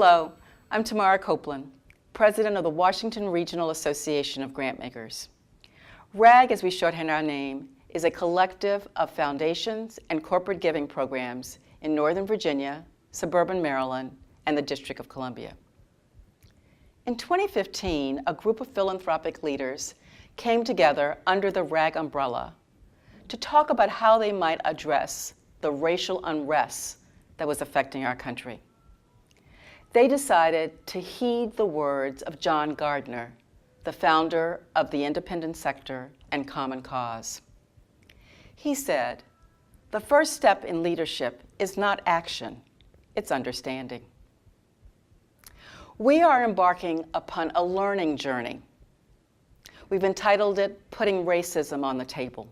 Hello, I'm Tamara Copeland, President of the Washington Regional Association of Grantmakers. RAG, as we shorthand our name, is a collective of foundations and corporate giving programs in Northern Virginia, suburban Maryland, and the District of Columbia. In 2015, a group of philanthropic leaders came together under the RAG umbrella to talk about how they might address the racial unrest that was affecting our country. They decided to heed the words of John Gardner, the founder of the independent sector and Common Cause. He said, "The first step in leadership is not action, it's understanding." We are embarking upon a learning journey. We've entitled it Putting Racism on the Table.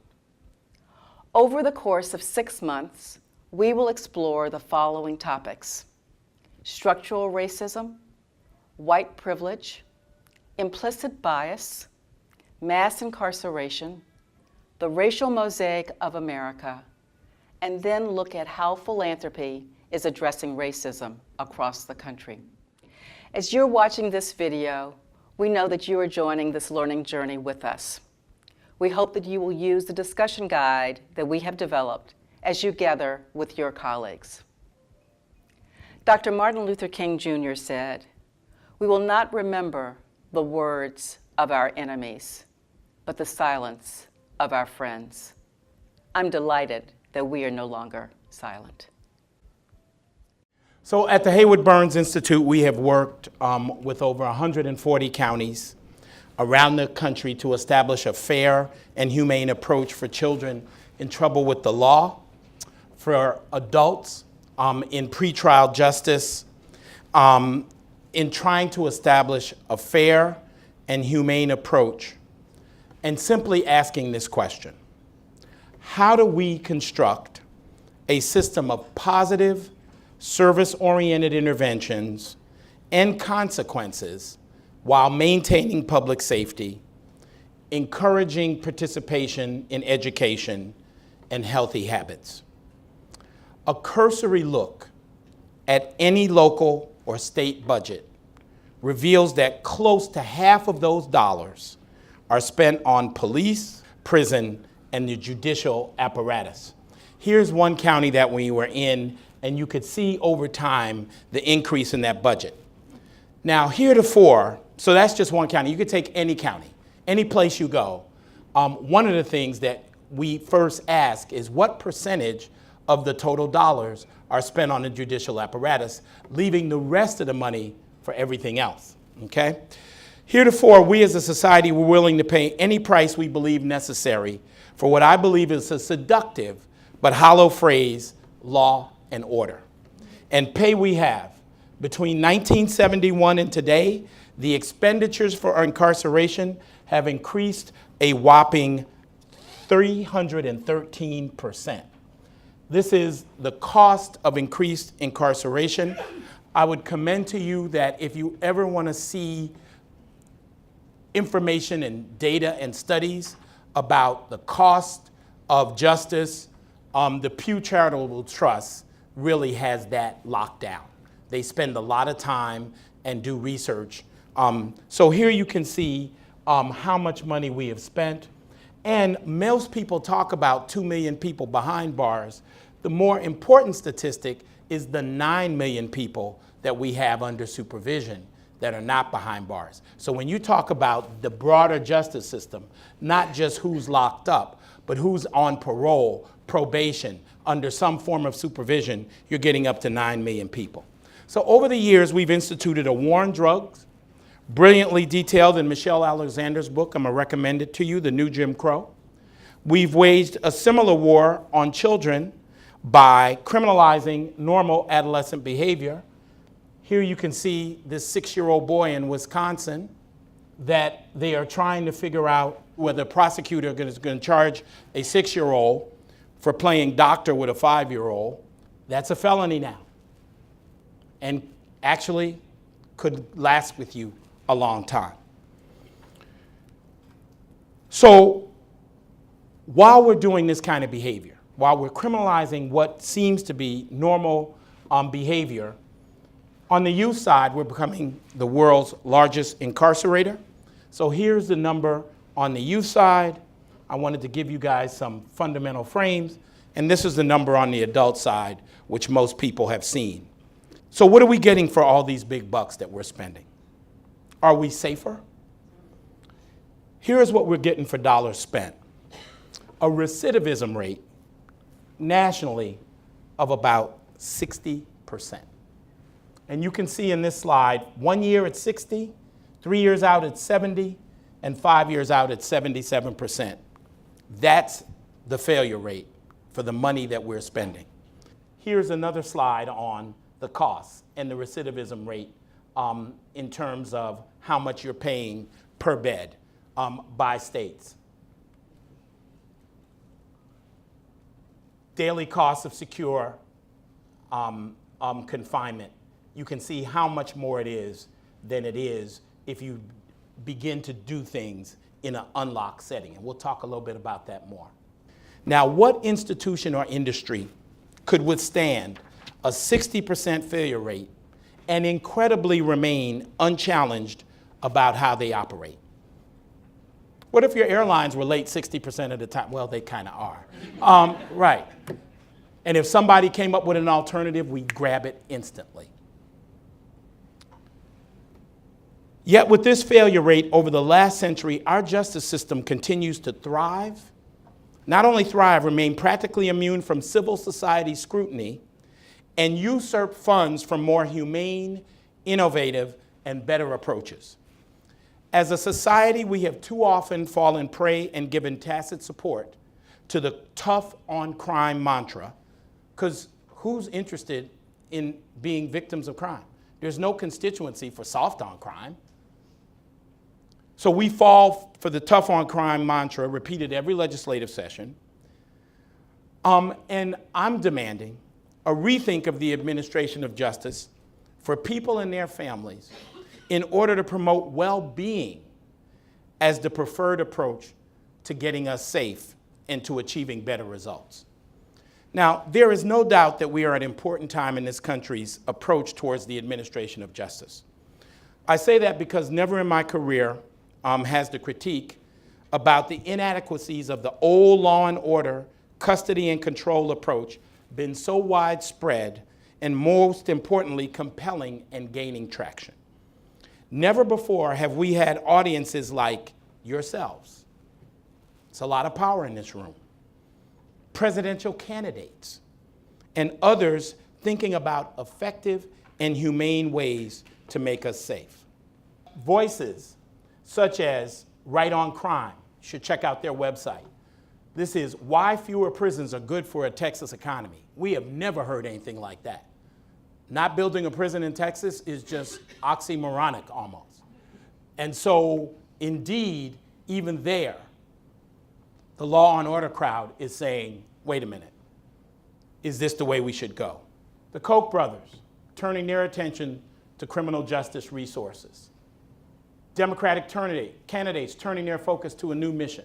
Over the course of 6 months, we will explore the following topics: structural racism, white privilege, implicit bias, mass incarceration, the racial mosaic of America, and then look at how philanthropy is addressing racism across the country. As you're watching this video, we know that you are joining this learning journey with us. We hope that you will use the discussion guide that we have developed as you gather with your colleagues. Dr. Martin Luther King Jr. said, "We will not remember the words of our enemies, but the silence of our friends." I'm delighted that we are no longer silent. So at the Haywood Burns Institute, we have worked with over 140 counties around the country to establish a fair and humane approach for children in trouble with the law, for adults in pretrial justice, in trying to establish a fair and humane approach, and simply asking this question: how do we construct a system of positive, service-oriented interventions and consequences while maintaining public safety, encouraging participation in education and healthy habits? A cursory look at any local or state budget reveals that close to half of those dollars are spent on police, prison, and the judicial apparatus. Here's one county that we were in, and you could see over time the increase in that budget. Now, heretofore, so that's just one county. You could take any county, any place you go. One of the things that we first ask is what percentage of the total dollars are spent on the judicial apparatus, leaving the rest of the money for everything else, okay? Heretofore, we as a society were willing to pay any price we believe necessary for what I believe is a seductive but hollow phrase, law and order. And pay we have. Between 1971 and today, the expenditures for incarceration have increased a whopping 313%. This is the cost of increased incarceration. I would commend to you that if you ever want to see information and data and studies about the cost of justice, the Pew Charitable Trust really has that locked down. They spend a lot of time and do research. So here you can see how much money we have spent. And most people talk about 2 million people behind bars. The more important statistic is the 9 million people that we have under supervision that are not behind bars. So when you talk about the broader justice system, not just who's locked up, but who's on parole, probation, under some form of supervision, you're getting up to 9 million people. So over the years, we've instituted a war on drugs, brilliantly detailed in Michelle Alexander's book. I'm going to recommend it to you, The New Jim Crow. We've waged a similar war on children by criminalizing normal adolescent behavior. Here you can see this 6-year-old boy in Wisconsin that they are trying to figure out whether a prosecutor is going to charge a 6-year-old for playing doctor with a 5-year-old. That's a felony now, and actually could last with you a long time. So while we're doing this kind of behavior, while we're criminalizing what seems to be normal behavior, On the youth side, we're becoming the world's largest incarcerator. So here's the number on the youth side. I wanted to give you guys some fundamental frames. And this is the number on the adult side, which most people have seen. So what are we getting for all these big bucks that we're spending? Are we safer? Here's what we're getting for dollars spent. A recidivism rate nationally of about 60%. And you can see in this slide, 1 year at 60, 3 years out at 70, and 5 years out at 77%. That's the failure rate for the money that we're spending. Here's another slide on the costs and the recidivism rate in terms of how much you're paying per bed by states. Daily costs of secure confinement. You can see how much more it is than it is if you begin to do things in an unlocked setting. And we'll talk a little bit about that more. Now, what institution or industry could withstand a 60% failure rate and incredibly remain unchallenged about how they operate? What if your airlines were late 60% of the time? Well, they kind of are. Right. And if somebody came up with an alternative, we'd grab it instantly. Yet with this failure rate over the last century, our justice system continues to thrive. Not only thrive, remain practically immune from civil society scrutiny, and usurp funds from more humane, innovative, and better approaches. As a society, we have too often fallen prey and given tacit support to the tough on crime mantra, because who's interested in being victims of crime? There's no constituency for soft on crime. So we fall for the tough on crime mantra repeated every legislative session. And I'm demanding a rethink of the administration of justice for people and their families in order to promote well-being as the preferred approach to getting us safe and to achieving better results. Now, there is no doubt that we are at an important time in this country's approach towards the administration of justice. I say that because never in my career has the critique about the inadequacies of the old law and order, custody and control approach been so widespread and, most importantly, compelling and gaining traction. Never before have we had audiences like yourselves. It's a lot of power in this room. Presidential candidates and others thinking about effective and humane ways to make us safe. Voices such as Right on Crime, you should check out their website. This is why fewer prisons are good for a Texas economy. We have never heard anything like that. Not building a prison in Texas is just oxymoronic almost. And so, indeed, even there, the law and order crowd is saying, wait a minute, is this the way we should go? The Koch brothers turning their attention to criminal justice resources. Democratic candidates turning their focus to a new mission.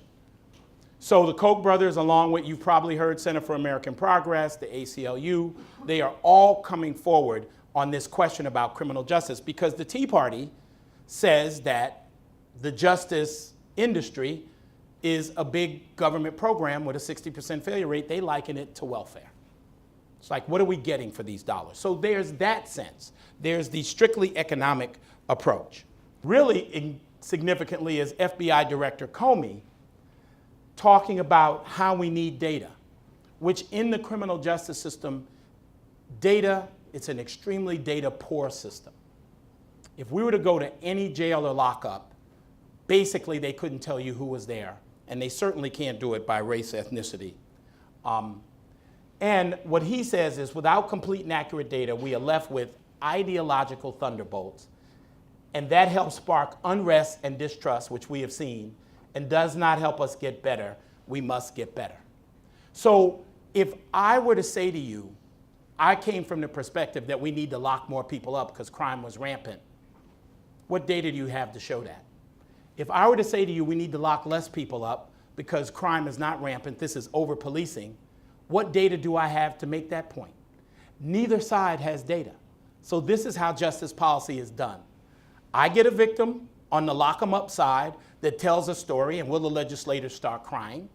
So the Koch brothers, along with, you've probably heard, Center for American Progress, the ACLU, they are all coming forward on this question about criminal justice because the Tea Party says that the justice industry is a big government program with a 60% failure rate. They liken it to welfare. It's like, what are we getting for these dollars? So there's that sense. There's the strictly economic approach. Really significantly is FBI Director Comey talking about how we need data, which in the criminal justice system, data, it's an extremely data poor system. If we were to go to any jail or lockup, basically they couldn't tell you who was there, and they certainly can't do it by race, ethnicity. And what he says is without complete and accurate data, we are left with ideological thunderbolts, and that helps spark unrest and distrust, which we have seen, and does not help us get better. We must get better. So if I were to say to you, I came from the perspective that we need to lock more people up because crime was rampant, what data do you have to show that? If I were to say to you, we need to lock less people up because crime is not rampant, this is over-policing, what data do I have to make that point? Neither side has data. So this is how justice policy is done. I get a victim on the lock 'em up side that tells a story, and will the legislators start crying?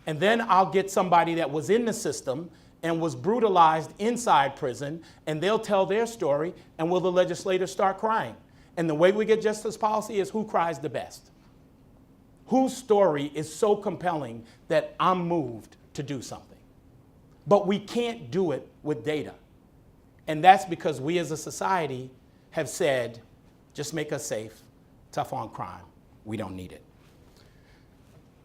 And then I'll get somebody that was in the system and was brutalized inside prison, and they'll tell their story, and will the legislators start crying? And the way we get justice policy is who cries the best. Whose story is so compelling that I'm moved to do something. But we can't do it with data. And that's because we as a society have said, just make us safe, tough on crime. We don't need it.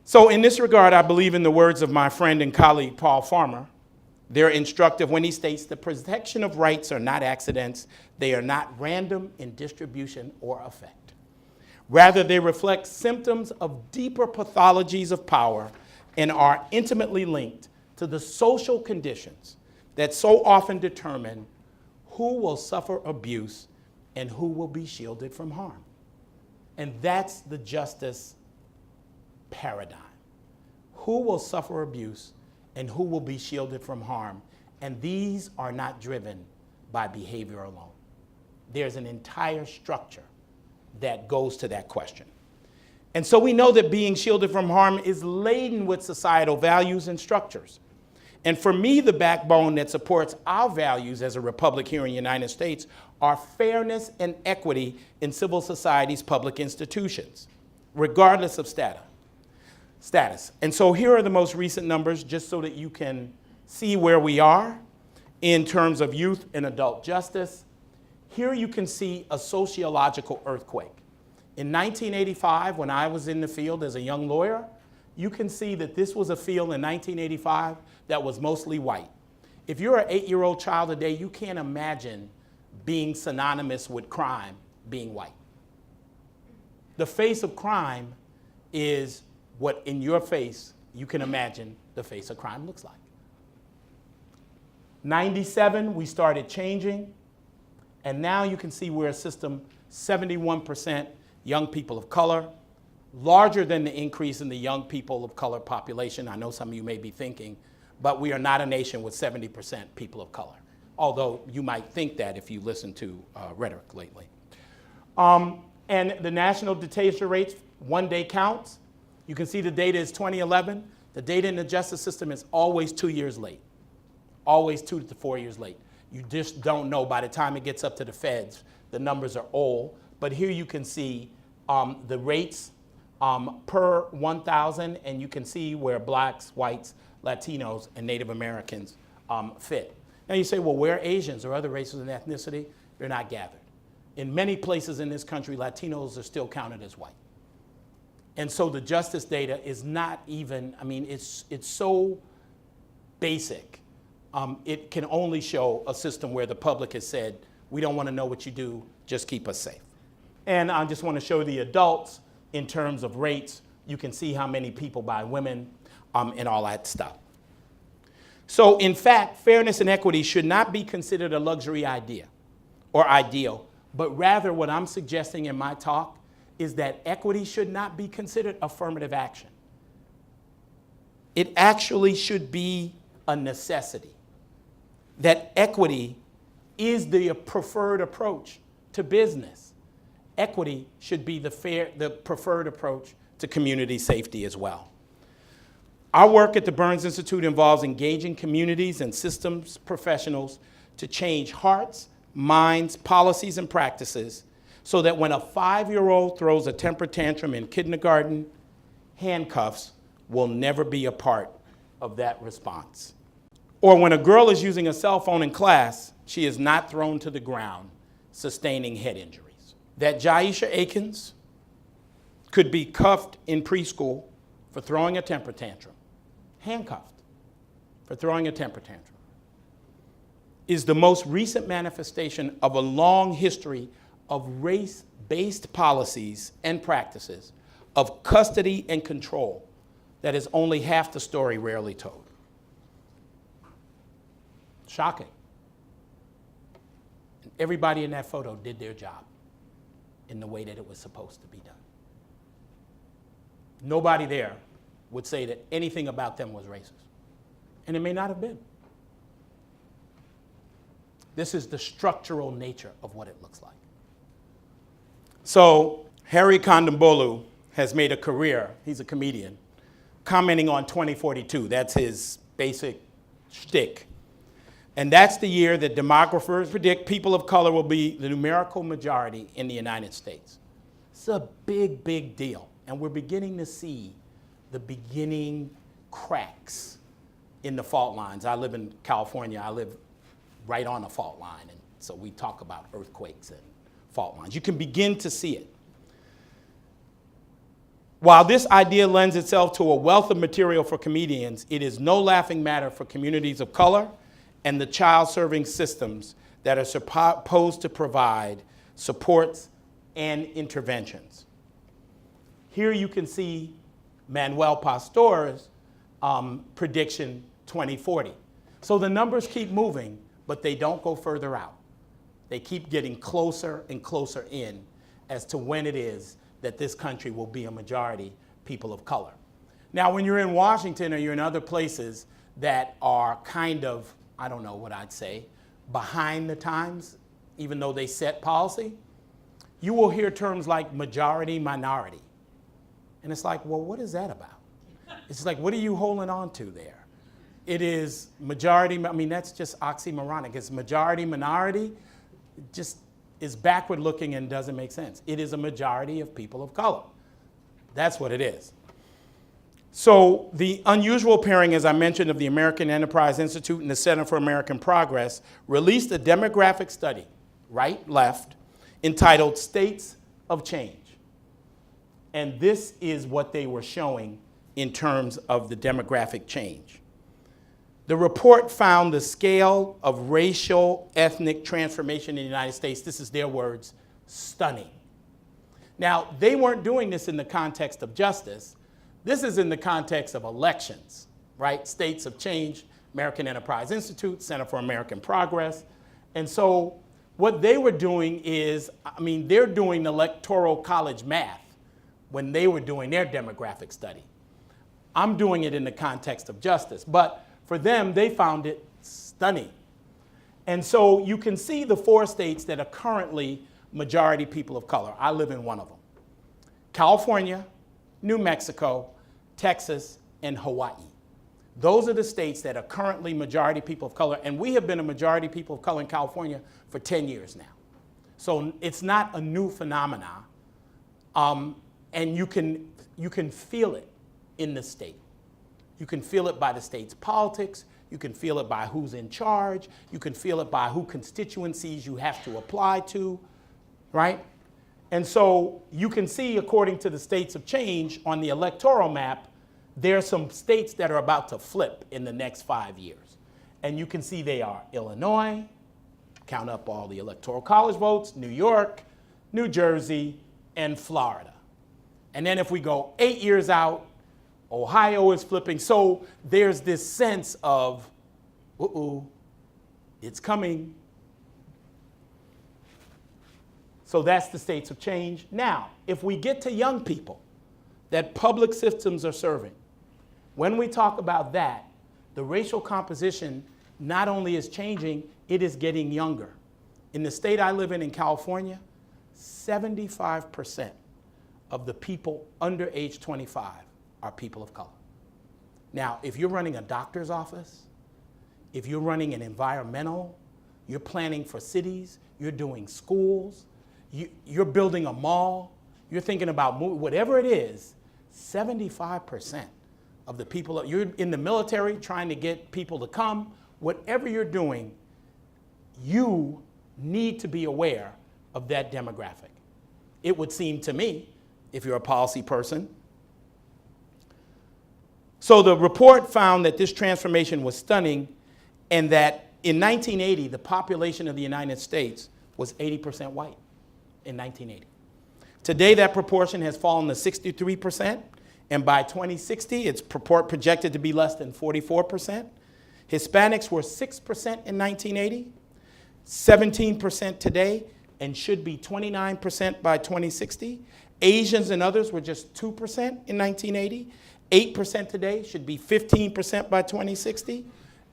So in this regard, I believe in the words of my friend and colleague, Paul Farmer. They're instructive when he states the protection of rights are not accidents. They are not random in distribution or effect. Rather, they reflect symptoms of deeper pathologies of power and are intimately linked to the social conditions that so often determine who will suffer abuse and who will be shielded from harm. And that's the justice paradigm. Who will suffer abuse and who will be shielded from harm? And these are not driven by behavior alone. There's an entire structure that goes to that question. And so we know that being shielded from harm is laden with societal values and structures. And for me, the backbone that supports our values as a republic here in the United States are fairness and equity in civil society's public institutions, regardless of status. And so here are the most recent numbers, just so that you can see where we are in terms of youth and adult justice. Here you can see a sociological earthquake. In 1985, when I was in the field as a young lawyer, you can see that this was a field in 1985 that was mostly white. If you're an 8-year-old child today, you can't imagine being synonymous with crime being white. The face of crime is what in your face you can imagine the face of crime looks like. 97, we started changing, and now you can see we're a system 71% young people of color, larger than the increase in the young people of color population. I know some of you may be thinking, but we are not a nation with 70% people of color, although you might think that if you listen to rhetoric lately. And the national detention rates, one-day counts, you can see the data is 2011. The data in the justice system is always 2 years late, always 2 to 4 years late. You just don't know. By the time it gets up to the feds, the numbers are old. But here you can see the rates per 1,000, and you can see where blacks, whites, Latinos, and Native Americans fit. Now you say, well, where are Asians or other races and ethnicity? They're not gathered. In many places in this country, Latinos are still counted as white. And so the justice data is not even, I mean, it's so basic. It can only show a system where the public has said, we don't want to know what you do, just keep us safe. And I just want to show the adults in terms of rates. You can see how many people by women and all that stuff. So in fact, fairness and equity should not be considered a luxury idea or ideal, but rather what I'm suggesting in my talk is that equity should not be considered affirmative action. It actually should be a necessity. That equity is the preferred approach to business. Equity should be the preferred approach to community safety as well. Our work at the Burns Institute involves engaging communities and systems professionals to change hearts, minds, policies, and practices so that when a 5-year-old throws a temper tantrum in kindergarten, handcuffs will never be a part of that response. Or when a girl is using a cell phone in class, she is not thrown to the ground, sustaining head injuries. That Jaisha Akins could be cuffed in preschool for throwing a temper tantrum, handcuffed for throwing a temper tantrum, is the most recent manifestation of a long history of race-based policies and practices of custody and control that is only half the story rarely told. Shocking. And everybody in that photo did their job in the way that it was supposed to be done. Nobody there would say that anything about them was racist. And it may not have been. This is the structural nature of what it looks like. So Harry Kondabolu has made a career, he's a comedian, commenting on 2042. That's his basic shtick. And that's the year that demographers predict people of color will be the numerical majority in the United States. It's a big, big deal. And we're beginning to see the beginning cracks in the fault lines. I live in California. I live right on a fault line. And so we talk about earthquakes and fault lines. You can begin to see it. While this idea lends itself to a wealth of material for comedians, it is no laughing matter for communities of color and the child-serving systems that are supposed to provide supports and interventions. Here you can see Manuel Pastor's prediction 2040. So the numbers keep moving, but they don't go further out. They keep getting closer and closer in as to when it is that this country will be a majority people of color. Now, when you're in Washington or you're in other places that are kind of, I don't know what I'd say, behind the times, even though they set policy, you will hear terms like majority, minority. And it's like, well, what is that about? It's like, what are you holding on to there? It is majority, I mean, that's just oxymoronic. It's majority, minority, it just is backward looking and doesn't make sense. It is a majority of people of color. That's what it is. So the unusual pairing, as I mentioned, of the American Enterprise Institute and the Center for American Progress released a demographic study, right, left, entitled States of Change. And this is what they were showing in terms of the demographic change. The report found the scale of racial ethnic transformation in the United States, this is their words, stunning. Now, they weren't doing this in the context of justice. This is in the context of elections, right? States of Change, American Enterprise Institute, Center for American Progress. And so what they were doing is, I mean, they're doing electoral college math when they were doing their demographic study. I'm doing it in the context of justice, but for them, they found it stunning. And so you can see the 4 states that are currently majority people of color. I live in one of them. California, New Mexico, Texas, and Hawaii. Those are the states that are currently majority people of color, and we have been a majority people of color in California for 10 years now. So it's not a new phenomenon, and you can feel it in the state. You can feel it by the state's politics, you can feel it by who's in charge, you can feel it by who constituencies you have to apply to, right? And so you can see, according to the States of Change on the electoral map, there are some states that are about to flip in the next 5 years. And you can see they are Illinois, count up all the electoral college votes, New York, New Jersey, and Florida. And then if we go 8 years out, Ohio is flipping. So there's this sense of, uh-oh, it's coming. So that's the States of Change. Now, if we get to young people that public systems are serving, when we talk about that, the racial composition not only is changing, it is getting younger. In the state I live in California, 75% of the people under age 25 are people of color. Now, if you're running a doctor's office, if you're running an environmental, you're planning for cities, you're doing schools, you're building a mall, you're thinking about whatever it is, 75% of the people, you're in the military trying to get people to come, whatever you're doing, you need to be aware of that demographic. It would seem to me, if you're a policy person. So the report found that this transformation was stunning and that in 1980, the population of the United States was 80% white in 1980. Today, that proportion has fallen to 63%, and by 2060, it's projected to be less than 44%. Hispanics were 6% in 1980, 17% today, and should be 29% by 2060. Asians and others were just 2% in 1980, 8% today, should be 15% by 2060.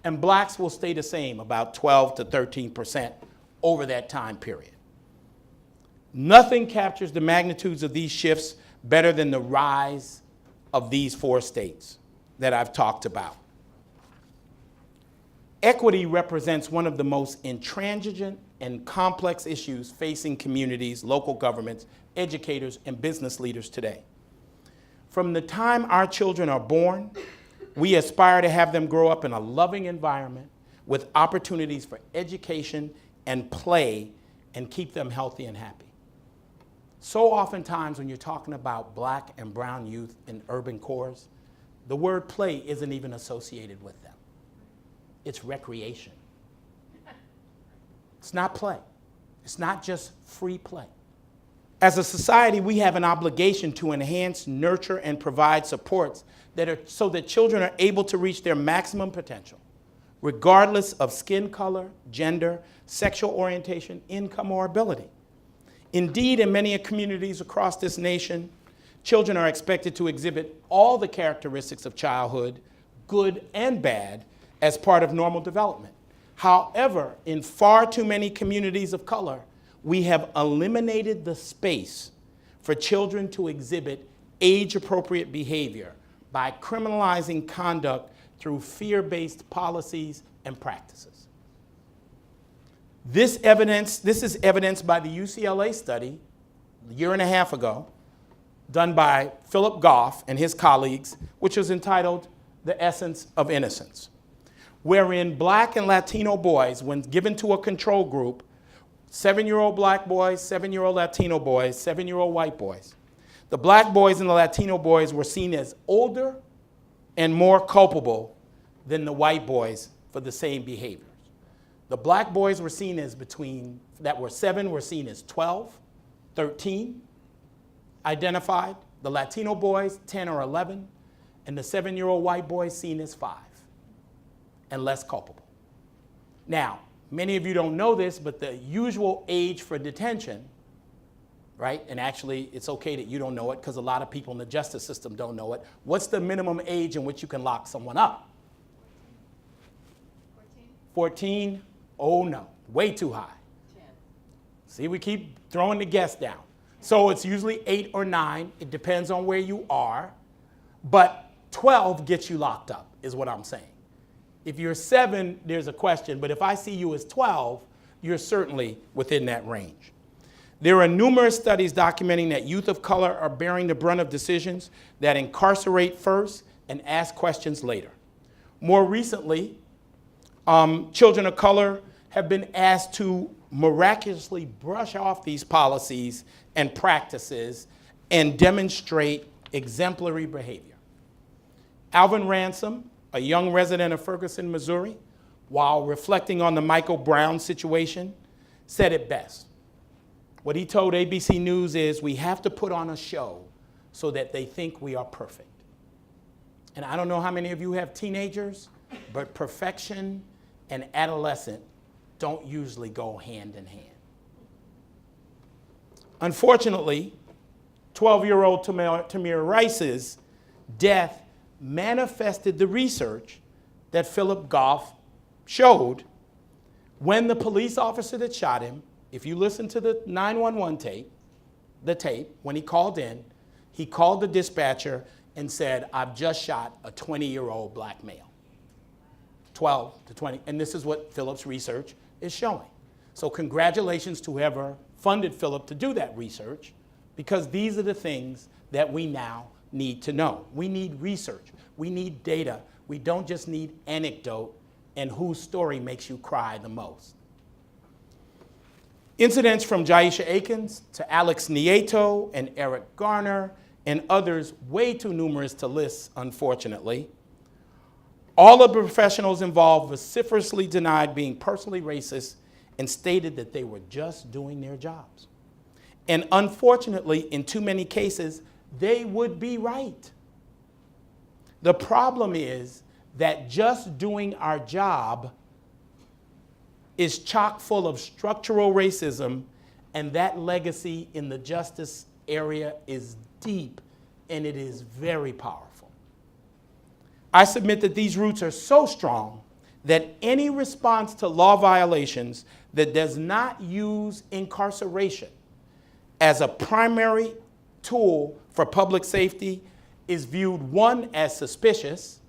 and blacks will stay the same, about 12 to 13% over that time period. Nothing captures the magnitudes of these shifts better than the rise of these 4 states that I've talked about. Equity represents one of the most intransigent and complex issues facing communities, local governments, educators, and business leaders today. From the time our children are born, we aspire to have them grow up in a loving environment with opportunities for education and play and keep them healthy and happy. So oftentimes when you're talking about black and brown youth in urban cores, the word play isn't even associated with them. It's recreation. It's not play. It's not just free play. As a society, we have an obligation to enhance, nurture, and provide supports so that children are able to reach their maximum potential, regardless of skin color, gender, sexual orientation, income, or ability. Indeed, in many communities across this nation, children are expected to exhibit all the characteristics of childhood, good and bad, as part of normal development. However, in far too many communities of color, we have eliminated the space for children to exhibit age-appropriate behavior by criminalizing conduct through fear-based policies and practices. This is evidenced by the UCLA study a year and a half ago, done by Philip Goff and his colleagues, which was entitled The Essence of Innocence, wherein black and Latino boys, when given to a control group, 7-year-old black boys, 7-year-old Latino boys, 7-year-old white boys, the black boys and the Latino boys were seen as older and more culpable than the white boys for the same behaviors. The black boys were seen as that were 7 were seen as 12, 13 identified, the Latino boys 10 or 11, and the 7-year-old white boys seen as 5 and less culpable. Now, many of you don't know this, but the usual age for detention, right? And actually, it's okay that you don't know it because a lot of people in the justice system don't know it. What's the minimum age in which you can lock someone up? 14? Oh no, way too high. 10. See, we keep throwing the guess down. So it's usually 8 or 9. It depends on where you are. But 12 gets you locked up, is what I'm saying. If you're 7, there's a question. But if I see you as 12, you're certainly within that range. There are numerous studies documenting that youth of color are bearing the brunt of decisions that incarcerate first and ask questions later. More recently, children of color have been asked to miraculously brush off these policies and practices and demonstrate exemplary behavior. Alvin Ransom, a young resident of Ferguson, Missouri, while reflecting on the Michael Brown situation, said it best. What he told ABC News is, we have to put on a show so that they think we are perfect. And I don't know how many of you have teenagers, but perfection and adolescent don't usually go hand in hand. Unfortunately, 12-year-old Tamir Rice's death manifested the research that Philip Goff showed when the police officer that shot him, if you listen to the 911 tape, when he called in, he called the dispatcher and said, I've just shot a 20-year-old black male. 12 to 20, and this is what Philip's research is showing. So congratulations to whoever funded Philip to do that research, because these are the things that we now need to know. We need research. We need data. We don't just need anecdote and whose story makes you cry the most. Incidents from Jaisha Akins to Alex Nieto and Eric Garner and others, way too numerous to list, unfortunately. All of the professionals involved vociferously denied being personally racist and stated that they were just doing their jobs. And unfortunately, in too many cases, they would be right. The problem is that just doing our job is chock full of structural racism, and that legacy in the justice area is deep, and it is very powerful. I submit that these roots are so strong that any response to law violations that does not use incarceration as a primary tool for public safety is viewed, one, as suspicious,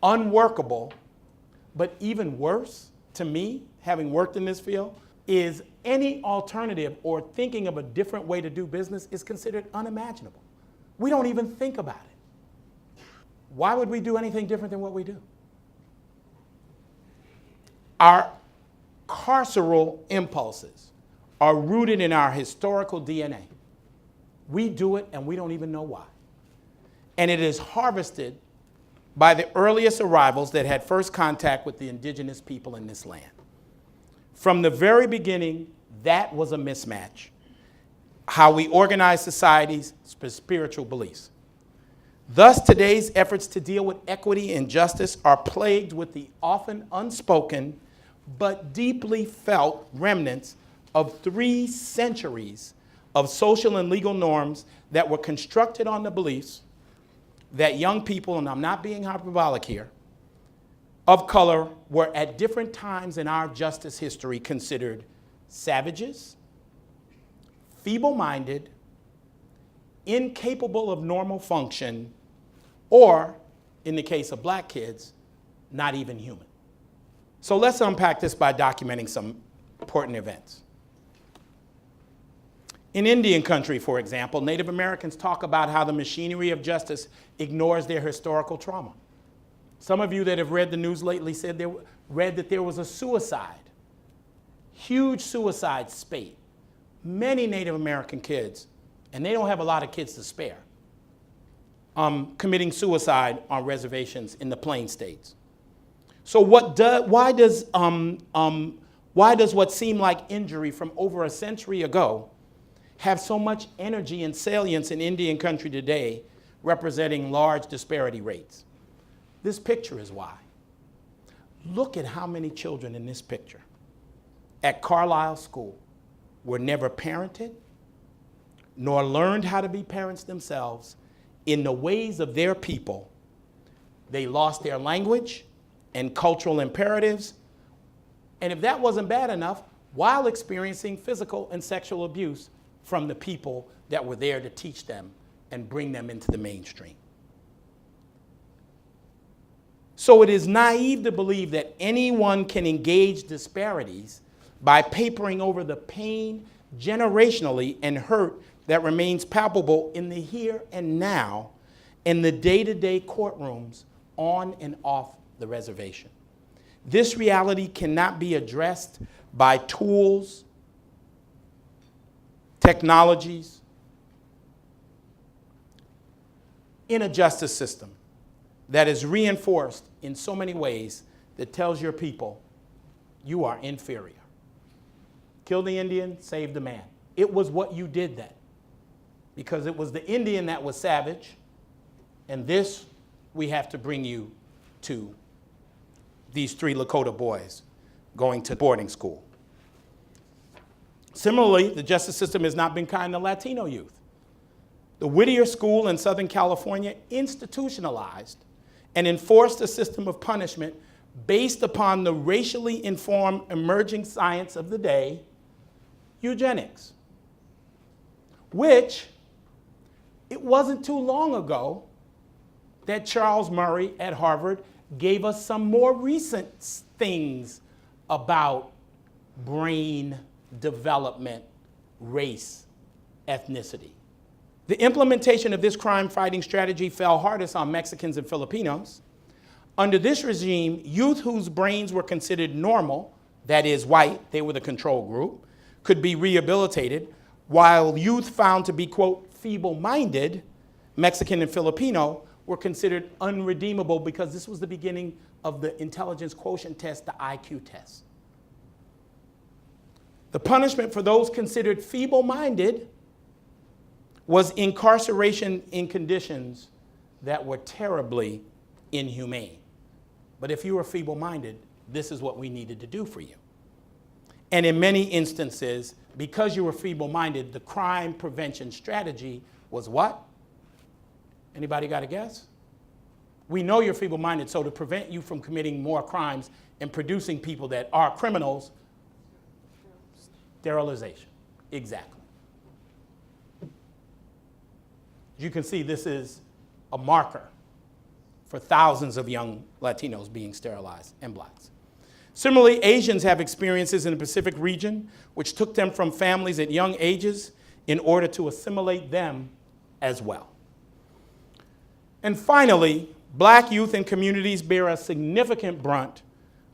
unworkable, but even worse to me, having worked in this field, is any alternative or thinking of a different way to do business is considered unimaginable. We don't even think about it. Why would we do anything different than what we do? Our carceral impulses are rooted in our historical DNA. We do it and we don't even know why. And it is harvested by the earliest arrivals that had first contact with the indigenous people in this land. From the very beginning, that was a mismatch. How we organize societies, spiritual beliefs. Thus, today's efforts to deal with equity and justice are plagued with the often unspoken but deeply felt remnants of 3 centuries of social and legal norms that were constructed on the beliefs that young people, and I'm not being hyperbolic here, of color were at different times in our justice history considered savages, feeble-minded, incapable of normal function, or, in the case of black kids, not even human. So let's unpack this by documenting some important events. In Indian country, for example, Native Americans talk about how the machinery of justice ignores their historical trauma. Some of you that have read the news lately read that there was a suicide, huge suicide spate. Many Native American kids, and they don't have a lot of kids to spare, committing suicide on reservations in the Plain States. So why does what seemed like injury from over a century ago have so much energy and salience in Indian country today, representing large disparity rates? This picture is why. Look at how many children in this picture at Carlisle School were never parented, nor learned how to be parents themselves in the ways of their people. They lost their language and cultural imperatives, and if that wasn't bad enough, while experiencing physical and sexual abuse from the people that were there to teach them and bring them into the mainstream. So it is naive to believe that anyone can engage disparities by papering over the pain generationally and hurt that remains palpable in the here and now in the day-to-day courtrooms on and off the reservation. This reality cannot be addressed by tools, technologies, in a justice system that is reinforced in so many ways that tells your people you are inferior. Kill the Indian, save the man. It was what you did then, because it was the Indian that was savage, and this we have to bring you to these 3 Lakota boys going to boarding school. Similarly, the justice system has not been kind to Latino youth. The Whittier School in Southern California institutionalized and enforced a system of punishment based upon the racially informed emerging science of the day, eugenics, which it wasn't too long ago that Charles Murray at Harvard gave us some more recent things about brain development, race, ethnicity. The implementation of this crime-fighting strategy fell hardest on Mexicans and Filipinos. Under this regime, youth whose brains were considered normal, that is white, they were the control group, could be rehabilitated, while youth found to be, quote, feeble-minded, Mexican and Filipino, were considered unredeemable because this was the beginning of the intelligence quotient test, the IQ test. The punishment for those considered feeble-minded was incarceration in conditions that were terribly inhumane. But if you were feeble-minded, this is what we needed to do for you. And in many instances, because you were feeble-minded, the crime prevention strategy was what? Anybody got a guess? We know you're feeble-minded, so to prevent you from committing more crimes and producing people that are criminals, sterilization. Exactly. You can see this is a marker for thousands of young Latinos being sterilized and blacks. Similarly, Asians have experiences in the Pacific region which took them from families at young ages in order to assimilate them as well. And finally, black youth and communities bear a significant brunt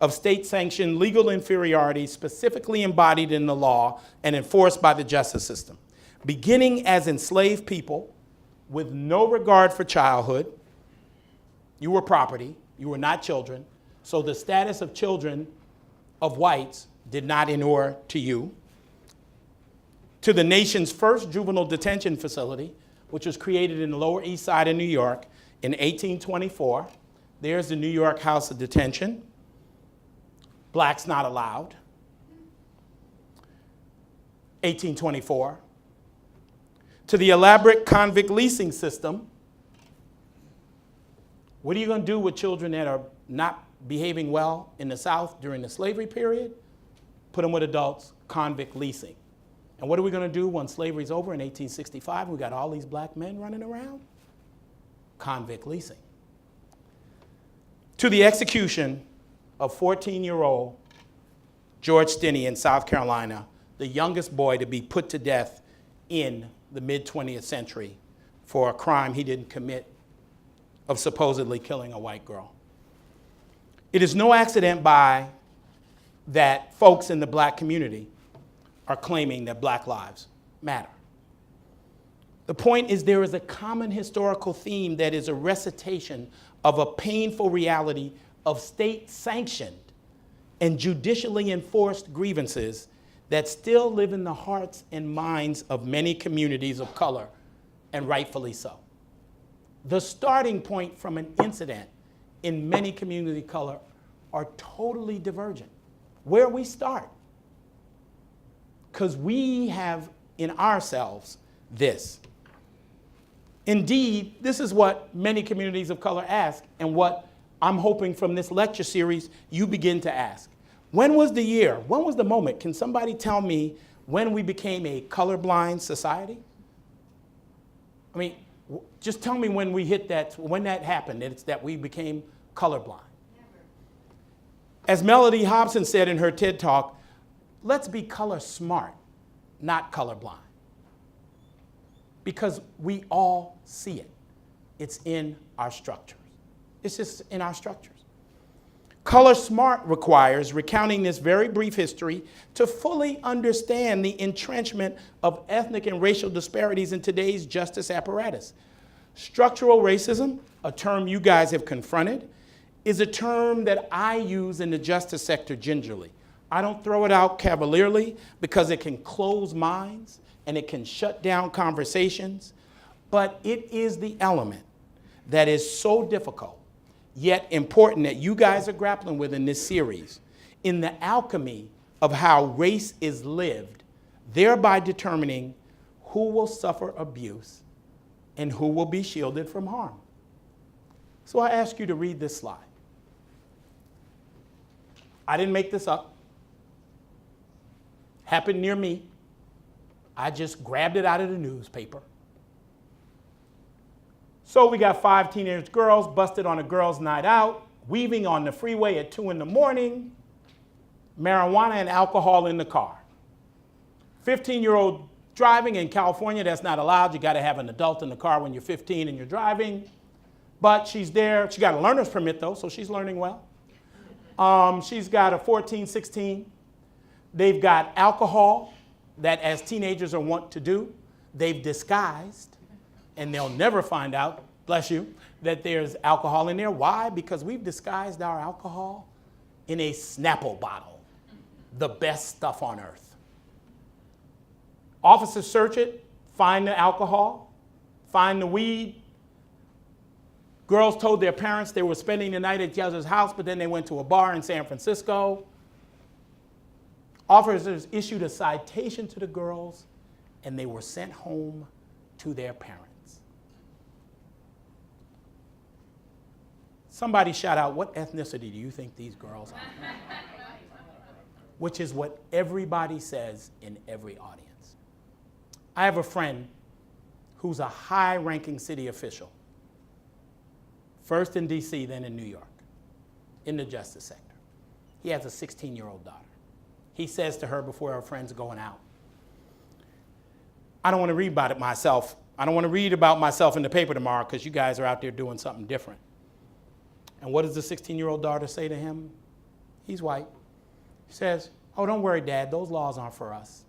of state-sanctioned legal inferiority specifically embodied in the law and enforced by the justice system. Beginning as enslaved people with no regard for childhood, you were property, you were not children, so the status of children of whites did not inure to you, to the nation's first juvenile detention facility, which was created in the Lower East Side of New York in 1824. There's the New York House of Detention. Blacks not allowed. 1824. To the elaborate convict leasing system. What are you going to do with children that are not behaving well in the South during the slavery period? Put them with adults, convict leasing. And what are we going to do when slavery's over in 1865? We got all these black men running around? Convict leasing. To the execution of 14-year-old George Stinney in South Carolina, the youngest boy to be put to death in the mid-20th century for a crime he didn't commit of supposedly killing a white girl. It is no accident that folks in the black community are claiming that black lives matter. The point is there is a common historical theme that is a recitation of a painful reality of state-sanctioned and judicially enforced grievances that still live in the hearts and minds of many communities of color, and rightfully so. The starting point from an incident in many communities of color are totally divergent. Where we start, because we have in ourselves this. Indeed, this is what many communities of color ask, and what I'm hoping from this lecture series you begin to ask. When was the year? When was the moment? Can somebody tell me when we became a colorblind society? I mean, just tell me when we hit that, when that happened, it's that we became colorblind. As Melody Hobson said in her TED Talk, let's be color smart, not colorblind. Because we all see it. It's in our structures. It's just in our structures. Color smart requires recounting this very brief history to fully understand the entrenchment of ethnic and racial disparities in today's justice apparatus. Structural racism, a term you guys have confronted, is a term that I use in the justice sector gingerly. I don't throw it out cavalierly because it can close minds and it can shut down conversations, but it is the element that is so difficult, yet important, that you guys are grappling with in this series, in the alchemy of how race is lived, thereby determining who will suffer abuse and who will be shielded from harm. So I ask you to read this slide. I didn't make this up. Happened near me. I just grabbed it out of the newspaper. So we got 5 teenage girls busted on a girls' night out, weaving on the freeway at 2 in the morning, marijuana and alcohol in the car. 15-year-old driving in California, that's not allowed. You got to have an adult in the car when you're 15 and you're driving. But she's there. She got a learner's permit, though, so she's learning well. She's got a 14, 16. They've got alcohol that, as teenagers are wont to do, they've disguised, and they'll never find out, bless you, that there's alcohol in there. Why? Because we've disguised our alcohol in a Snapple bottle, the best stuff on earth. Officers search it, find the alcohol, find the weed. Girls told their parents they were spending the night at each other's house, but then they went to a bar in San Francisco. Officers issued a citation to the girls, and they were sent home to their parents. Somebody shout out, what ethnicity do you think these girls are? Which is what everybody says in every audience. I have a friend who's a high-ranking city official, first in DC, then in New York, in the justice sector. He has a 16-year-old daughter. He says to her before our friends are going out, I don't want to read about it myself. I don't want to read about myself in the paper tomorrow because you guys are out there doing something different. And what does the 16-year-old daughter say to him? He's white. He says, oh, don't worry, Dad, those laws aren't for us.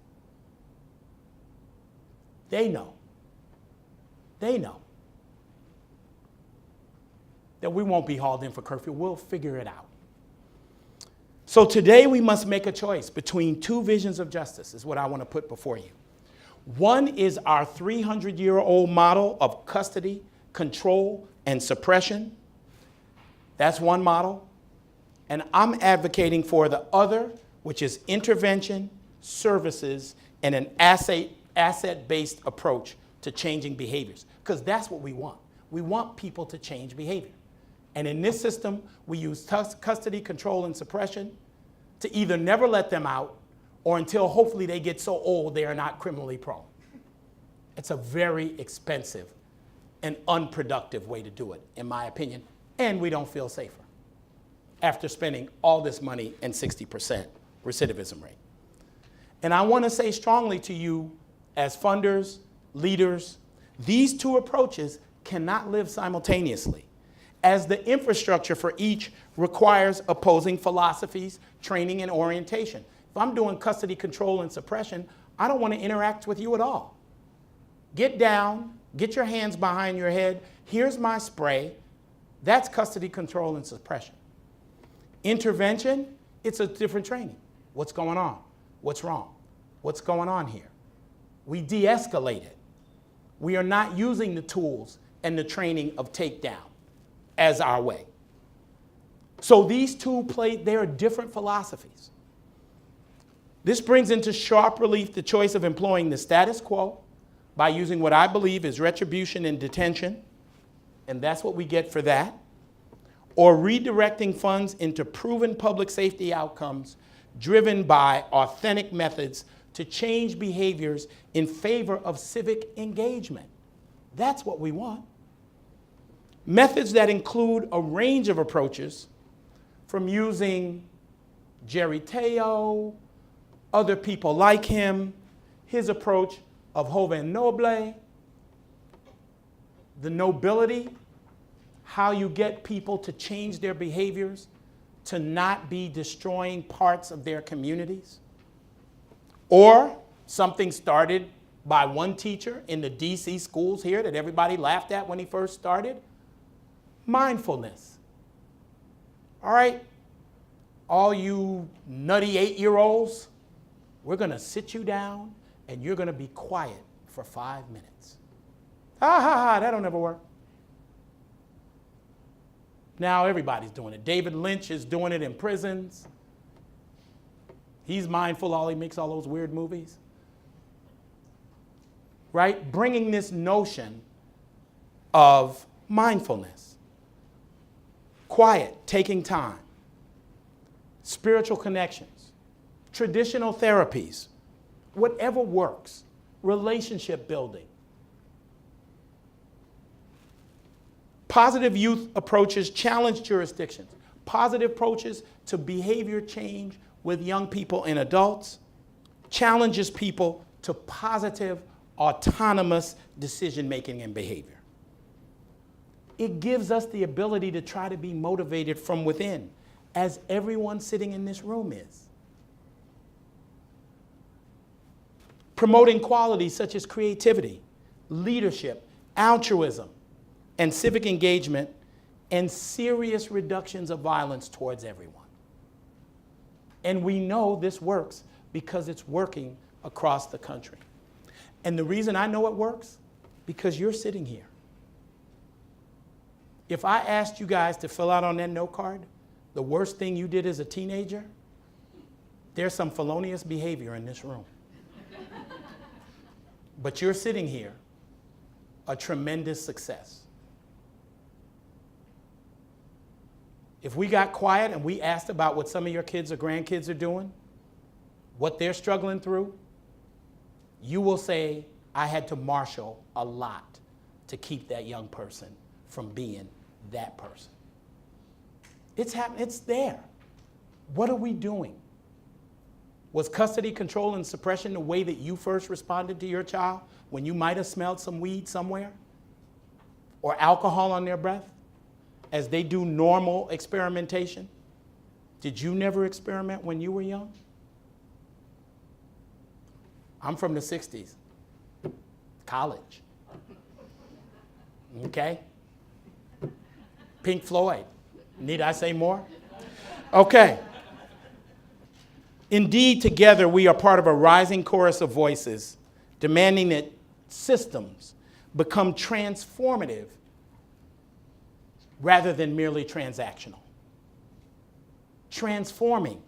They know. They know that we won't be hauled in for curfew. We'll figure it out. So today we must make a choice between two visions of justice, is what I want to put before you. One is our 300-year-old model of custody, control, and suppression. That's one model. And I'm advocating for the other, which is intervention, services, and an asset-based approach to changing behaviors. Because that's what we want. We want people to change behavior. And in this system, we use custody, control, and suppression to either never let them out or until hopefully they get so old they are not criminally prone. It's a very expensive and unproductive way to do it, in my opinion, and we don't feel safer after spending all this money and 60% recidivism rate. And I want to say strongly to you as funders, leaders, these two approaches cannot live simultaneously, as the infrastructure for each requires opposing philosophies, training, and orientation. If I'm doing custody, control, and suppression, I don't want to interact with you at all. Get down, get your hands behind your head. Here's my spray. That's custody, control, and suppression. Intervention, it's a different training. What's going on? What's wrong? What's going on here? We de-escalate it. We are not using the tools and the training of takedown as our way. So these two they are different philosophies. This brings into sharp relief the choice of employing the status quo by using what I believe is retribution and detention, and that's what we get for that, or redirecting funds into proven public safety outcomes driven by authentic methods to change behaviors in favor of civic engagement. That's what we want. Methods that include a range of approaches, from using Jerry Teo, other people like him, his approach of Joven Noble, the nobility, how you get people to change their behaviors, to not be destroying parts of their communities. Or something started by one teacher in the DC schools here that everybody laughed at when he first started, mindfulness. All right, all you nutty 8-year-olds, we're gonna sit you down and you're gonna be quiet for 5 minutes. Ha ha ha, that don't ever work. Now everybody's doing it. David Lynch is doing it in prisons. He's mindful, he makes all those weird movies. Right? Bringing this notion of mindfulness. Quiet, taking time. Spiritual connections. Traditional therapies. Whatever works. Relationship building. Positive youth approaches challenge jurisdictions. Positive approaches to behavior change with young people and adults challenges people to positive, autonomous decision-making and behavior. It gives us the ability to try to be motivated from within, as everyone sitting in this room is. Promoting qualities such as creativity, leadership, altruism, and civic engagement, and serious reductions of violence towards everyone. And we know this works because it's working across the country. And the reason I know it works, because you're sitting here. If I asked you guys to fill out on that note card, the worst thing you did as a teenager, there's some felonious behavior in this room. But you're sitting here, a tremendous success. If we got quiet and we asked about what some of your kids or grandkids are doing, what they're struggling through, you will say, I had to marshal a lot to keep that young person from being that person. It's happening, it's there. What are we doing? Was custody, control, and suppression the way that you first responded to your child when you might have smelled some weed somewhere? Or alcohol on their breath as they do normal experimentation? Did you never experiment when you were young? I'm from the 60s, college. Okay? Pink Floyd. Need I say more? Okay. Indeed, together we are part of a rising chorus of voices demanding that systems become transformative rather than merely transactional. Transforming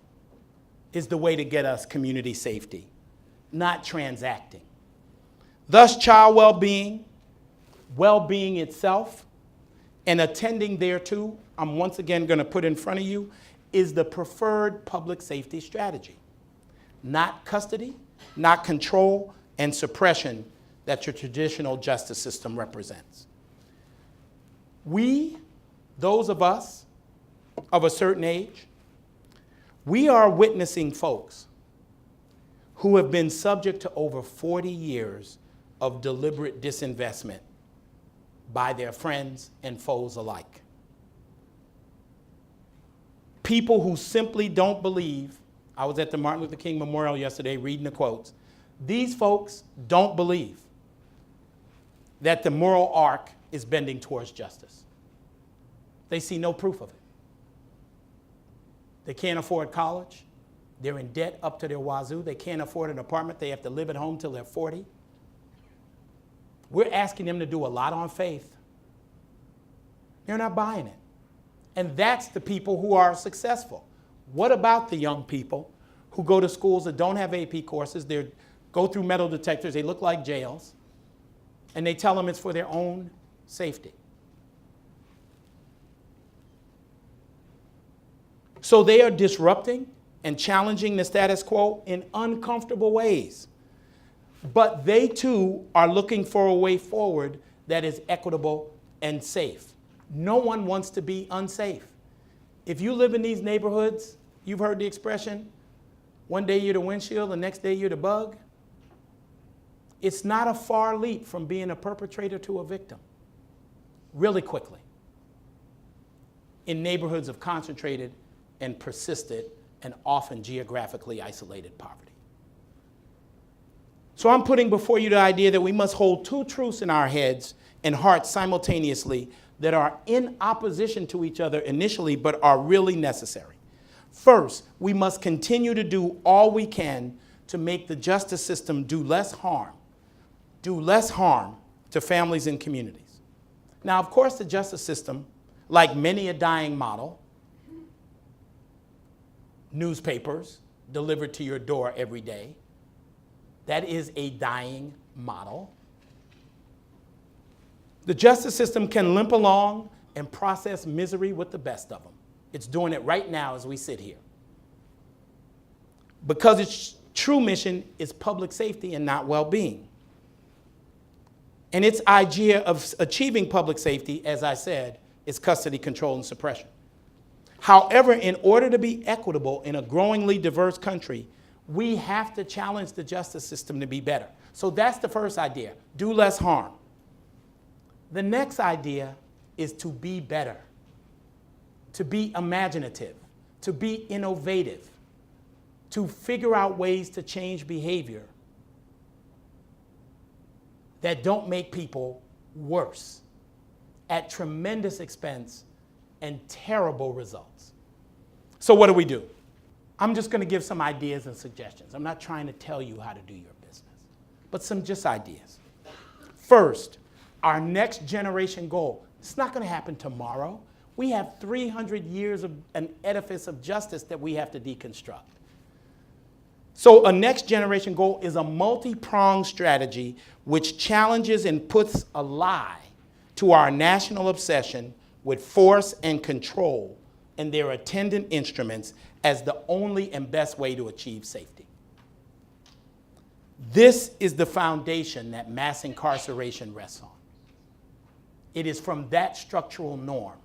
is the way to get us community safety, not transacting. Thus, child well-being, well-being itself, and attending thereto, I'm once again going to put in front of you, is the preferred public safety strategy. Not custody, not control, and suppression that your traditional justice system represents. We, those of us of a certain age, we are witnessing folks who have been subject to over 40 years of deliberate disinvestment by their friends and foes alike. People who simply don't believe. I was at the Martin Luther King Memorial yesterday reading the quotes. These folks don't believe that the moral arc is bending towards justice. They see no proof of it. They can't afford college. They're in debt up to their wazoo. They can't afford an apartment. They have to live at home till they're 40. We're asking them to do a lot on faith. They're not buying it. And that's the people who are successful. What about the young people who go to schools that don't have AP courses? They go through metal detectors. They look like jails. And they tell them it's for their own safety. So they are disrupting and challenging the status quo in uncomfortable ways. But they too are looking for a way forward that is equitable and safe. No one wants to be unsafe. If you live in these neighborhoods, you've heard the expression, one day you're the windshield, the next day you're the bug. It's not a far leap from being a perpetrator to a victim, really quickly, in neighborhoods of concentrated and persistent and often geographically isolated poverty. So I'm putting before you the idea that we must hold two truths in our heads and hearts simultaneously that are in opposition to each other initially, but are really necessary. First, we must continue to do all we can to make the justice system do less harm to families and communities. Now, of course, the justice system, like many a dying model, newspapers delivered to your door every day, that is a dying model. The justice system can limp along and process misery with the best of them. It's doing it right now as we sit here. Because its true mission is public safety and not well-being. And its idea of achieving public safety, as I said, is custody, control, and suppression. However, in order to be equitable in a growingly diverse country, we have to challenge the justice system to be better. So that's the first idea, do less harm. The next idea is to be better, to be imaginative, to be innovative, to figure out ways to change behavior that don't make people worse at tremendous expense and terrible results. So what do? I'm just going to give some ideas and suggestions. I'm not trying to tell you how to do your business, but some just ideas. First, our next generation goal. It's not going to happen tomorrow. We have 300 years of an edifice of justice that we have to deconstruct. So a next generation goal is a multi-pronged strategy which challenges and puts a lie to our national obsession with force and control and their attendant instruments as the only and best way to achieve safety. This is the foundation that mass incarceration rests on. It is from that structural norm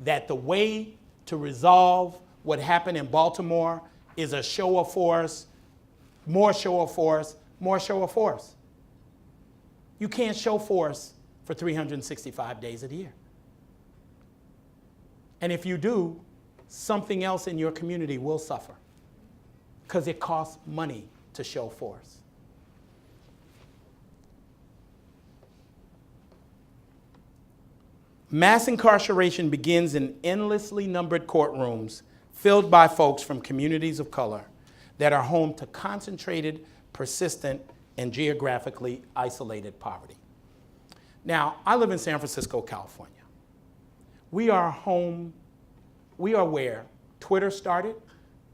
that the way to resolve what happened in Baltimore is a show of force, more show of force, more show of force. You can't show force for 365 days a year. And if you do, something else in your community will suffer because it costs money to show force. Mass incarceration begins in endlessly numbered courtrooms filled by folks from communities of color that are home to concentrated, persistent, and geographically isolated poverty. Now, I live in San Francisco, California. We are where Twitter started,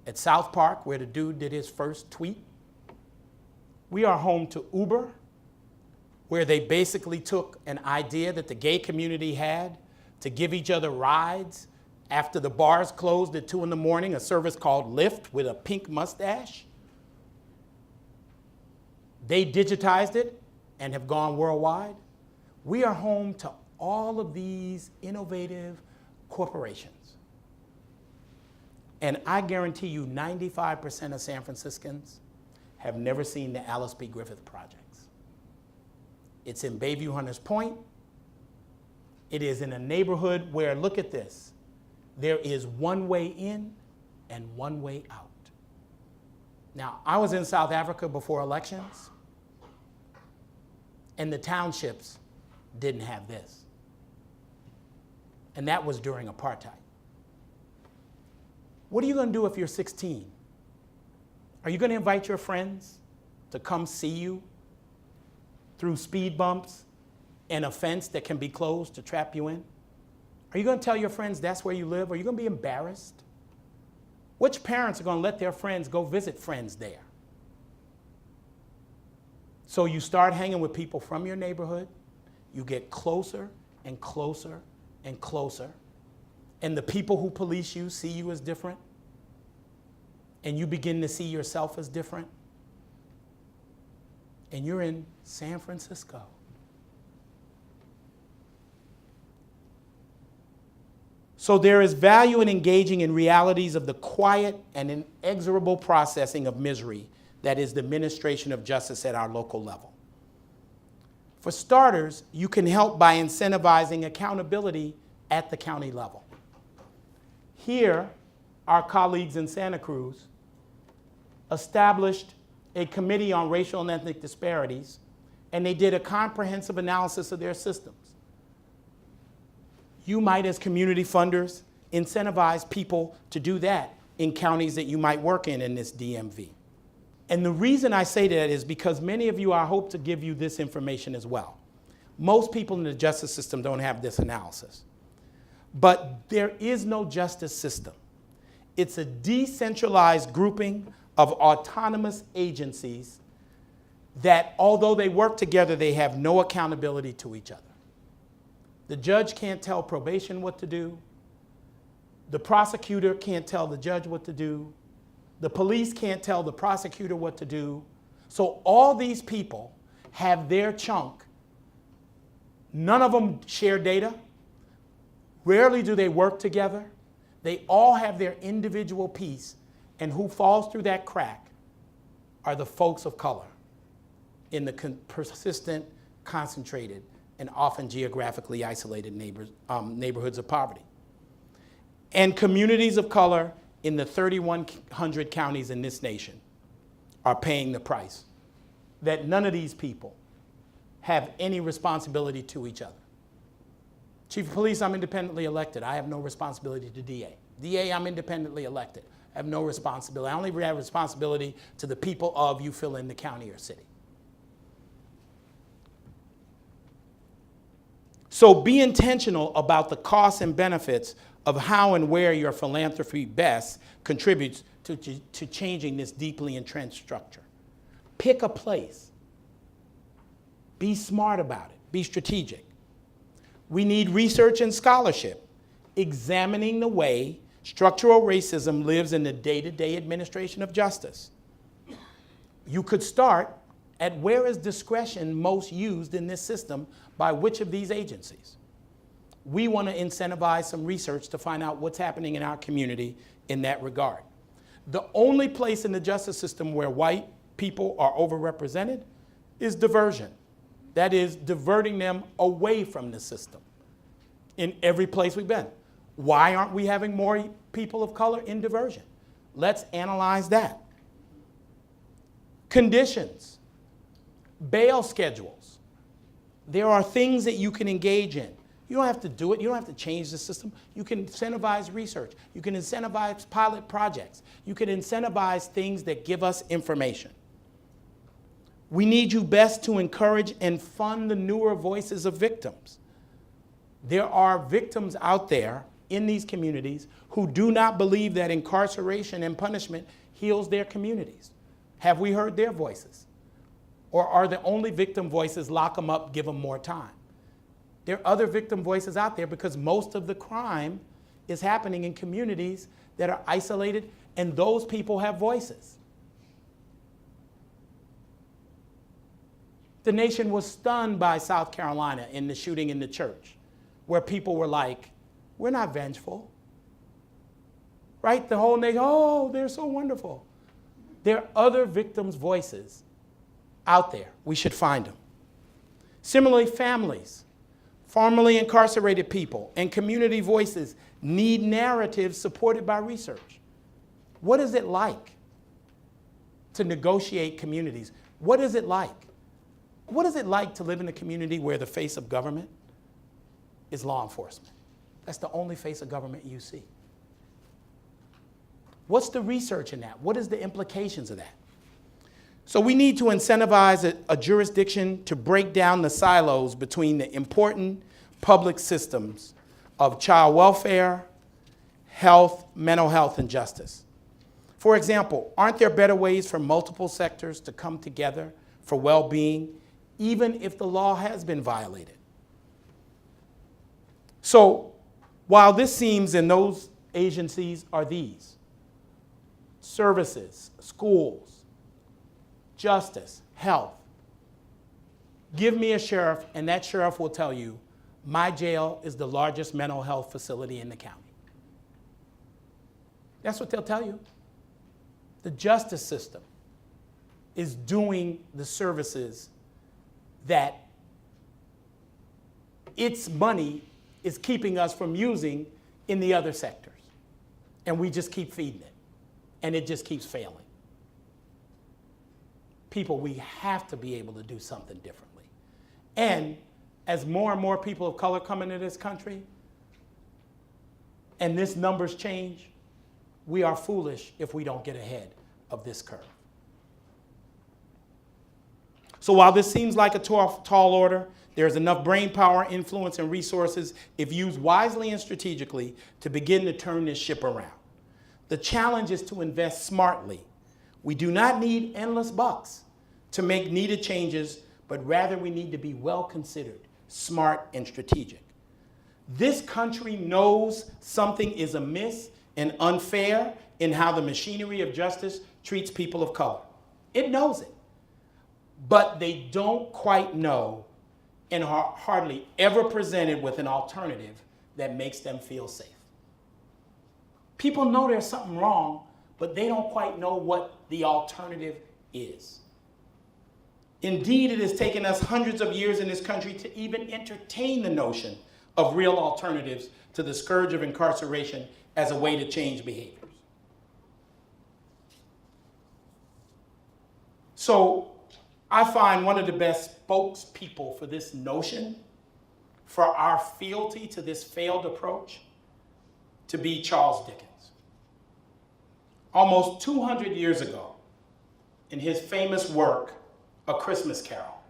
at South Park, where the dude did his first tweet. We are home to Uber, where they basically took an idea that the gay community had to give each other rides after the bars closed at 2 in the morning, a service called Lyft with a pink mustache. They digitized it and have gone worldwide. We are home to all of these innovative corporations. And I guarantee you 95% of San Franciscans have never seen the Alice B. Griffith projects. It's in Bayview Hunters Point. It is in a neighborhood where, look at this, there is one way in and one way out. Now, I was in South Africa before elections, and the townships didn't have this. And that was during apartheid. What are you going to do if you're 16? Are you going to invite your friends to come see you through speed bumps and a fence that can be closed to trap you in? Are you going to tell your friends that's where you live? Are you going to be embarrassed? Which parents are going to let their friends go visit friends there? So you start hanging with people from your neighborhood, you get closer and closer and closer, and the people who police you see you as different, and you begin to see yourself as different, and you're in San Francisco. So there is value in engaging in realities of the quiet and inexorable processing of misery that is the administration of justice at our local level. For starters, you can help by incentivizing accountability at the county level. Here, our colleagues in Santa Cruz established a committee on racial and ethnic disparities, and they did a comprehensive analysis of their systems. You might, as community funders, incentivize people to do that in counties that you might work in this DMV. And the reason I say that is because many of you, I hope to give you this information as well. Most people in the justice system don't have this analysis. But there is no justice system. It's a decentralized grouping of autonomous agencies that, although they work together, they have no accountability to each other. The judge can't tell probation what to do. The prosecutor can't tell the judge what to do. The police can't tell the prosecutor what to do. So all these people have their chunk. None of them share data. Rarely do they work together. They all have their individual piece, and who falls through that crack are the folks of color in the persistent, concentrated, and often geographically isolated neighborhoods of poverty. And communities of color in the 3,100 counties in this nation are paying the price that none of these people have any responsibility to each other. Chief of Police, I'm independently elected. I have no responsibility to DA. DA, I'm independently elected. I have no responsibility. I only have responsibility to the people of, you fill in the county or city. So be intentional about the costs and benefits of how and where your philanthropy best contributes to changing this deeply entrenched structure. Pick a place. Be smart about it. Be strategic. We need research and scholarship examining the way Structural racism lives in the day-to-day administration of justice. You could start at where is discretion most used in this system by which of these agencies? We want to incentivize some research to find out what's happening in our community in that regard. The only place in the justice system where white people are overrepresented is diversion. That is, diverting them away from the system in every place we've been. Why aren't we having more people of color in diversion? Let's analyze that. Conditions, bail schedules. There are things that you can engage in. You don't have to do it. You don't have to change the system. You can incentivize research. You can incentivize pilot projects. You can incentivize things that give us information. We need you best to encourage and fund the newer voices of victims. There are victims out there in these communities who do not believe that incarceration and punishment heals their communities. Have we heard their voices? Or are the only victim voices lock them up, give them more time? There are other victim voices out there because most of the crime is happening in communities that are isolated, and those people have voices. The nation was stunned by South Carolina in the shooting in the church, where people were like, we're not vengeful. Right? The whole nation, oh, they're so wonderful. There are other victims' voices out there. We should find them. Similarly, families, formerly incarcerated people, and community voices need narratives supported by research. What is it like to negotiate communities? What is it like? What is it like to live in a community where the face of government is law enforcement? That's the only face of government you see. What's the research in that? What is the implications of that? So we need to incentivize a jurisdiction to break down the silos between the important public systems of child welfare, health, mental health, and justice. For example, aren't there better ways for multiple sectors to come together for well-being, even if the law has been violated? So while this seems, and those agencies are these: services, schools, justice, health. Give me a sheriff, and that sheriff will tell you, my jail is the largest mental health facility in the county. That's what they'll tell you. The justice system is doing the services that its money is keeping us from using in the other sectors. And we just keep feeding it. And it just keeps failing. People, we have to be able to do something differently. And as more and more people of color come into this country, and this numbers change, we are foolish if we don't get ahead of this curve. So while this seems like a tall order, there's enough brain power, influence, and resources, if used wisely and strategically, to begin to turn this ship around. The challenge is to invest smartly. We do not need endless bucks to make needed changes, but rather we need to be well considered, smart, and strategic. This country knows something is amiss and unfair in how the machinery of justice treats people of color. It knows it. But they don't quite know and are hardly ever presented with an alternative that makes them feel safe. People know there's something wrong, but they don't quite know what the alternative is. Indeed, it has taken us hundreds of years in this country to even entertain the notion of real alternatives to the scourge of incarceration as a way to change behaviors. So I find one of the best spokespeople for this notion, for our fealty to this failed approach, to be Charles Dickens. Almost 200 years ago, in his famous work, A Christmas Carol,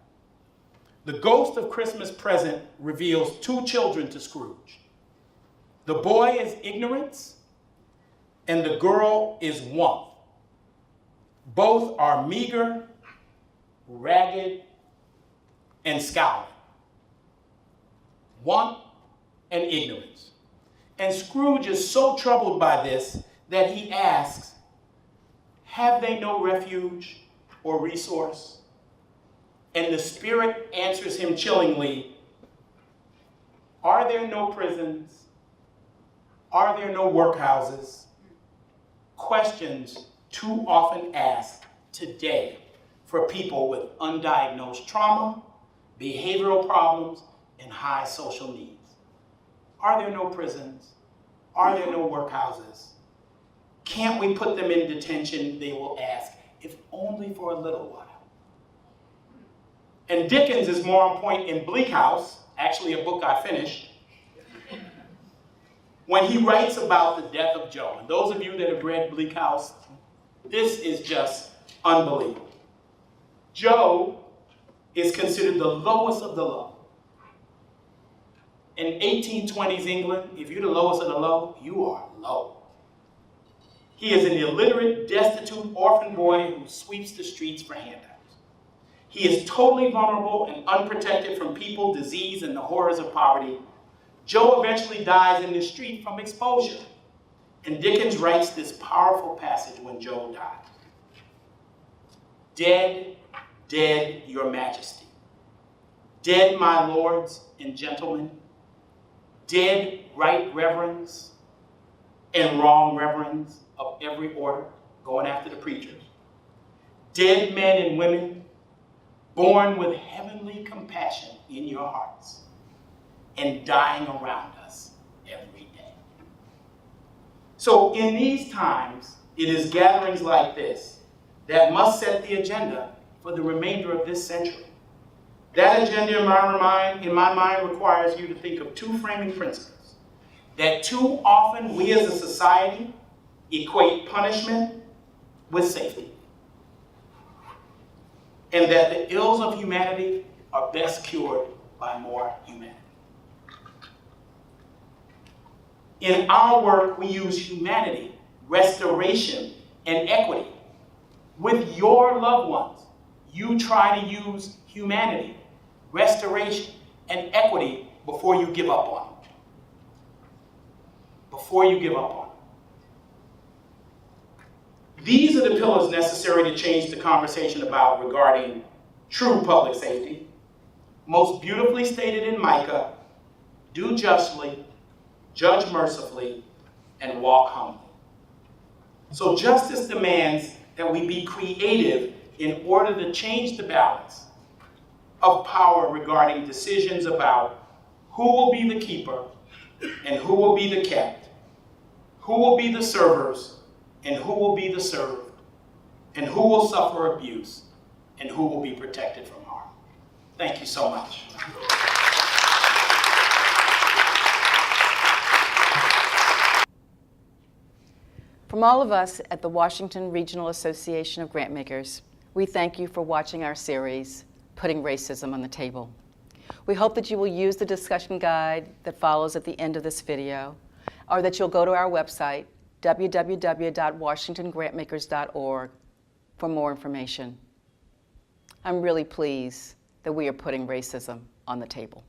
the ghost of Christmas Present reveals two children to Scrooge. The boy is ignorance, and the girl is want. Both are meager, ragged, and scowling. Want and ignorance. And Scrooge is so troubled by this that he asks, have they no refuge or resource? And the spirit answers him chillingly, are there no prisons? Are there no workhouses? Questions too often asked today for people with undiagnosed trauma, behavioral problems, and high social needs. Are there no prisons? Are there no workhouses? Can't we put them in detention, they will ask, if only for a little while. And Dickens is more on point in Bleak House, actually a book I finished, when he writes about the death of Joe. And those of you that have read Bleak House, this is just unbelievable. Joe is considered the lowest of the low. In 1820s England, if you're the lowest of the low, you are low. He is an illiterate, destitute, orphan boy who sweeps the streets for handouts. He is totally vulnerable and unprotected from people, disease, and the horrors of poverty. Joe eventually dies in the street from exposure. And Dickens writes this powerful passage when Joe dies. Dead, dead, your majesty. Dead, my lords and gentlemen. Dead, right reverends and wrong reverends of every order, going after the preachers. Dead men and women, born with heavenly compassion in your hearts and dying around us every day. So in these times, it is gatherings like this that must set the agenda for the remainder of this century. That agenda in my mind requires you to think of two framing principles. That too often we as a society equate punishment with safety. And that the ills of humanity are best cured by more humanity. In our work, we use humanity, restoration, and equity. With your loved ones, you try to use humanity, restoration, and equity before you give up on them. Before you give up on them. These are the pillars necessary to change the conversation regarding true public safety. Most beautifully stated in Micah, do justly, judge mercifully, and walk humbly. So justice demands that we be creative in order to change the balance of power regarding decisions about who will be the keeper and who will be the kept, who will be the servers and who will be the served, and who will suffer abuse and who will be protected from harm. Thank you so much. From all of us at the Washington Regional Association of Grantmakers, we thank you for watching our series, Putting Racism on the Table. We hope that you will use the discussion guide that follows at the end of this video, or that you'll go to our website, www.washingtongrantmakers.org, for more information. I'm really pleased that we are putting racism on the table.